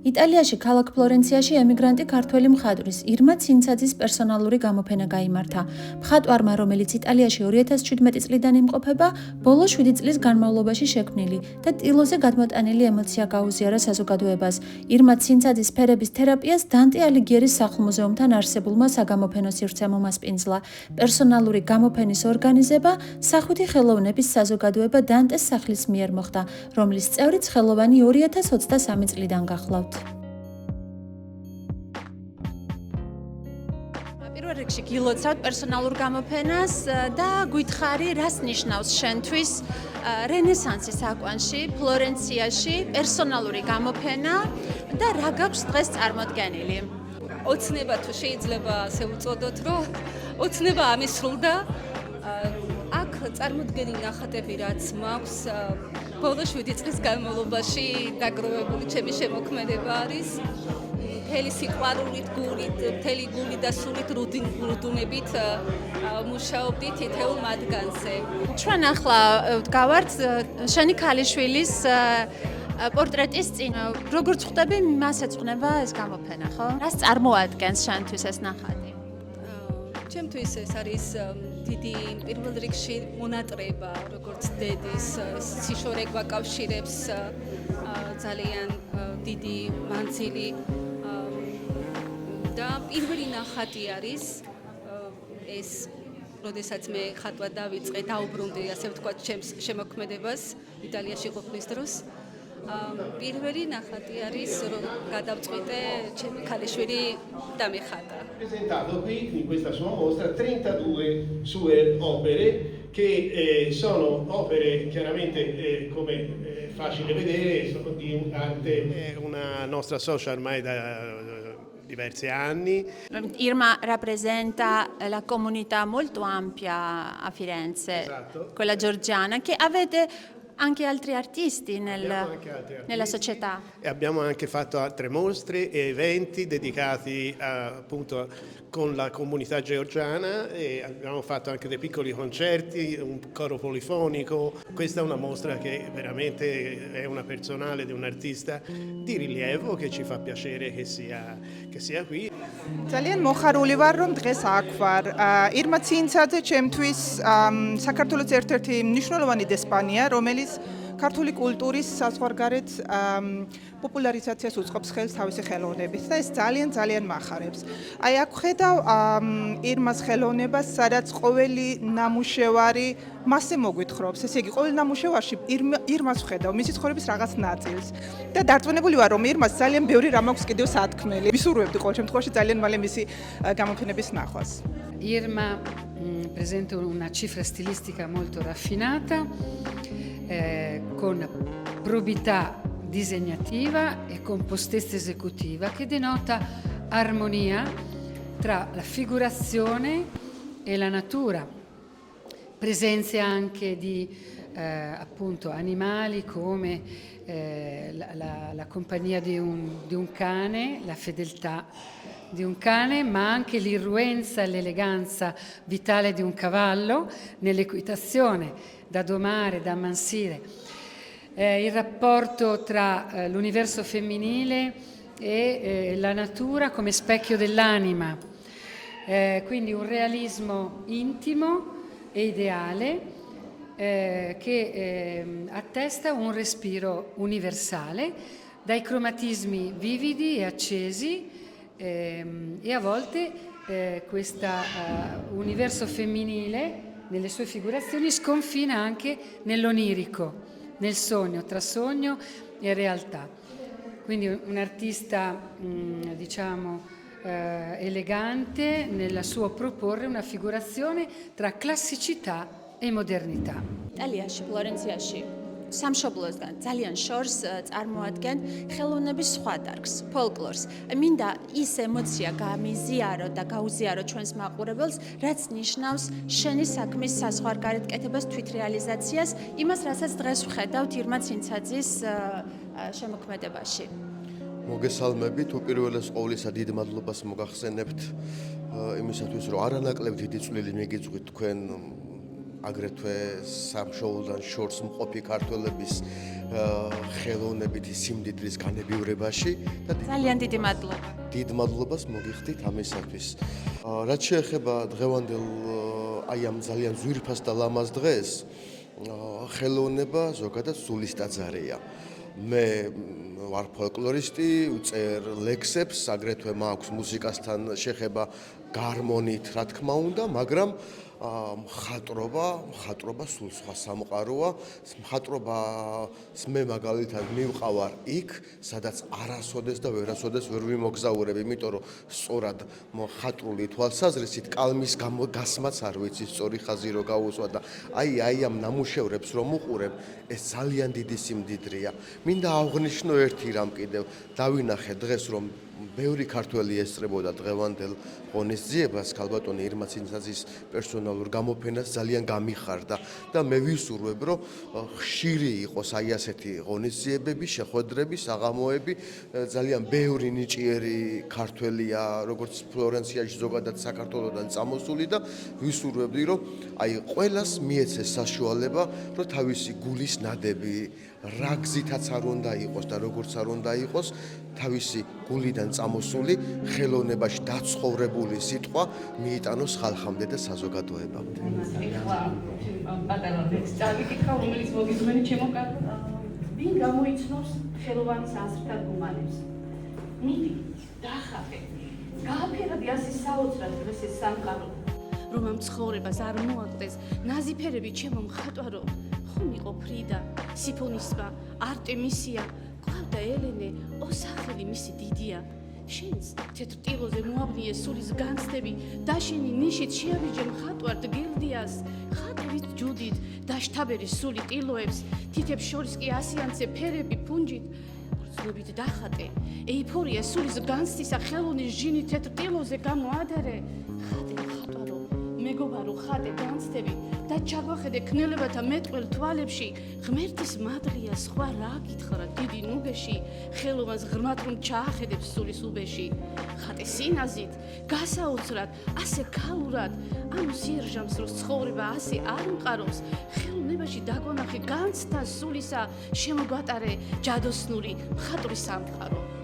იტალიაში ქალაქ ფლორენციაში ემიგრანტი ქართველი მხატვრის ირმა ცინცაძის პერსონალური გამოფენა გაიმართა. მხატვარმა, რომელიც იტალიაში 2017 წლიდან იმყოფება, ბოლო 7 წლის განმავლობაში შექმნილი და ტილოზე გადმოტანილი ემოცია გაუზიარა საზოგადოებას. ირმა ცინცაძის ფერების თერაპიას დანტე ალიგიერის სახლ-მუზეუმთან არსებულმა საგამოფენო სივრცემ უმასპინძლა. პერსონალური გამოფენის ორგანიზება სახვითი ხელოვნების საზოგადოება დანტეს სახლის მიერ მოხდა, რომლის წევრიც ხელოვანი 2023 წლიდან გახლავთ. პირველ რიგში გილოცავთ პერსონალურ გამოფენას და გითხარი, რას ნიშნავს შენთვის რენესანსის აკვანში, ფლორენციაში პერსონალური გამოფენა და რა გაქვს დღეს წარმოდგენილი? ოცნება თუ შეიძლება ასე უწოდოთ, რომ ოცნება ამისრულდა. აქ წარმოდგენილი ნახატები, რაც მაქვს ბოლო 7 წლის განმავლობაში დაგროვებული ჩემი შემოქმედება არის. მთელი სიყვარულით, გულით, მთელი გულით და სულით რუდუნებით მუშაობდი თითოეულ მათგანზე. ჩვენ ახლა ვდგავართ შენი ქალიშვილის პორტრეტის წინ. როგორც ხვდები, მას ეძღვნება ეს გამოფენა, ხო? რას წარმოადგენს შენთვის ეს ნახატი? ჩემთვის ეს არის დიდი პირველ რიგში მონატრება, როგორც დედის, სიშორე გვაკავშირებს ძალიან დიდი მანძილი და პირველი ნახატი არის ეს, როდესაც მე ხატვა დავიწყე, დაუბრუნდი, ასე ვთქვათ, ჩემს შემოქმედებას იტალიაში ყოფნის დროს. პირველი ნახატი არის, რომ გადავწყვიტე ჩემი ქალიშვილი დამეხატა. Presentato qui in questa sua mostra 32 sue opere che sono opere chiaramente come facile vedere sono di un'arte. È una nostra socia ormai da diversi anni. Irma rappresenta la comunità molto ampia a Firenze, Esatto. Quella georgiana, che avete anche altri artisti nella società. E abbiamo anche fatto altre mostre e eventi dedicati appunto con la comunità georgiana e abbiamo fatto anche dei piccoli concerti, un coro polifonico. Questa è una mostra che veramente è una personale di un artista di rilievo che ci fa piacere che sia qui. ძალიან მოხარული ვარ, რომ დღეს აქ ვარ. ირმა ცინცაძე ჩემთვის საქართველოს ერთ-ერთი მნიშვნელოვანი დესპანია, რომელიც ქართული კულტურის საზღვარგარეთ პოპულარიზაციას უწყობს ხელს თავისი ხელოვნებით და ეს ძალიან მახარებს. აი აქ ხედავ ირმას ხელოვნებას, სადაც ყოველი ნამუშევარი მასზე მოგვითხრობს. ესე იგი, ყოველ ნამუშევარში ირმას ხედავ, მისი ცხოვრების რაღაც ნაწილს. და დარწმუნებული ვარ, რომ ირმას ძალიან ბევრი რამ აქვს კიდევ სათქმელი. ვისურვებდი ყოველ შემთხვევაში ძალიან მალე მისი გამოფენების ნახვას. Irma presenta una cifra stilistica molto raffinata, con probità disegnativa e compostezza esecutiva che denota armonia tra la figurazione e la natura. Presenze anche di appunto animali come la compagnia di un cane, la fedeltà di un cane, ma anche l'irruenza e l'eleganza vitale di un cavallo nell'equitazione, da domare, da ammansire. Il rapporto tra l'universo femminile e la natura come specchio dell'anima. Quindi un realismo intimo e ideale che attesta un respiro universale dai cromatismi vividi e accesi e a volte questo universo femminile nelle sue figurazioni sconfina anche nell'onirico, nel sogno, tra sogno e realtà. Quindi un artista diciamo elegante nel suo proporre una figurazione tra classicità e modernità. იტალიაში, ფლორენციაში სამშობლოსგან ძალიან შორს წარმოადგენს ხელოვნების სხვა დარგს, ფოლკლორს. მინდა ის ემოცია გამიზიარო და გაუზიარო ჩვენს მაყურებელს, რაც ნიშნავს შენი საქმის საზღვარგარეთ კეთებას, თვითრეალიზაციას, იმას, რასაც დღეს ვხედავთ ირმა ცინცაძის შემოქმედებაში. მოგესალმებით, უპირველეს ყოვლისა დიდ მადლობას მოგახსენებთ იმისათვის, რომ არანაკლებ დიდი წვლილი მიგიწვით თქვენ აგრეთვე სამშოუდან შორს მყოფი ქართველების ხელოვნებითი სიმდიდრის განებივრებაში და ძალიან დიდი მადლობა. დიდ მადლობას მოგიხდით ამისათვის. რაც შეეხება დღევანდელ აი ამ ძალიან ძვირფას და ლამაზ დღეს, ხელოვნება ზოგადად სულის ტაძარია. მე ვარ ფოლკლორისტი, ვწერ ლექსებს, აგრეთვე მაქვს მუსიკასთან შეხება გარმონით, რა თქმა უნდა, მაგრამ მხატვრობა სულ სხვა სამყაროა. მხატვრობას მე მაგალითად მივყავარ იქ, სადაც არასოდეს და ვერასოდეს ვერ ვიმოგზაურებ, იმიტომ რომ სწორად მხატვრული თვალსაზრისით კალმის გასმაც არ ვიცი სწორი ხაზი რო გაუსვა და აი ამ ნამუშევრებს რომ უყურებ, ეს ძალიან დიდი სიმდიდრეა. მინდა აღვნიშნო ერთი რამ კიდევ, დავინახე დღეს რომ ბევრი ქართველი ესწრებოდა დღევანდელ ღონისძიებას, ქალბატონი ირმა ცინცაძის პერსონალურ გამოფენას ძალიან გამიხარდა და მე ვისურვებ, რომ ხშირი იყოს აი ასეთი ღონისძიებები, შეხვედრები, საღამოები, ძალიან ბევრი ნიჭიერი ქართველია, როგორც ფლორენციაში, ზოგადად საქართველოსდან წამოსული და ვისურვებდი, რომ აი ყველას მიეცეს საშუალება, რომ თავისი გულის ნადები რა გზითაც არ უნდა იყოს და როგორც არ უნდა იყოს, თავისი გულიდან წამოსული ხელოვნებაში დაცხოვრებული სიტყვა მიიტანოს ხალხამდე და საზოგადოებამდე. ეხლა პატარა ლექს წავიკითხა, რომელიც მოგიზმენი ჩემო კარგო. ვინ გამოიცნობს ხელოვანის აზრთა გუმანებს? მიდი, დახატე. გააფერადი ასე საოცრად დღეს ეს სამყარო. რომ ამ ცხოვრებას არ მოაგდეს ნაზიფერები ჩემო მხატვარო. ხომ იყო ფრიდა, სიფონისმა, არტემისია, გვავდა ელენე, ოსახელი მისი დიდია. შენს თეთრ ტილოზე მოაბნიე სულის განცდები, დაშენი ნიშით შეავიჯე მხატვარ გილდიას, ხატებით ჯუდით, დაშთაბერი სული ტილოებს, თითებს შორის კი ასიანცე ფერები ფუნჯით. გრძნობით დახატე, ეიფორია სულის განცდისა ხელოვნის ჟინი თეთრ ტილოზე გამოადარე. ხატე მხატვარო, მეგობარო ხატე განცდები და ჩაგვახედე ქნელებათა მეტყველ თვალებში, ღმერთის მადლია სხვა რა გითხრა დიდი ნუგეში, ხელოვანს ღრმად რომ ჩაახედებს სულის უბეში. ხატე სინაზით, გასაოცრად, ასე ქალურად, ანუ სიერჟამს რო ცხოვრება ასე არ მყარობს, ხელოვნებაში დაგვანახე განცდა სულისა, შემოგვატარე ჯადოსნური მხატვრის სამყარო.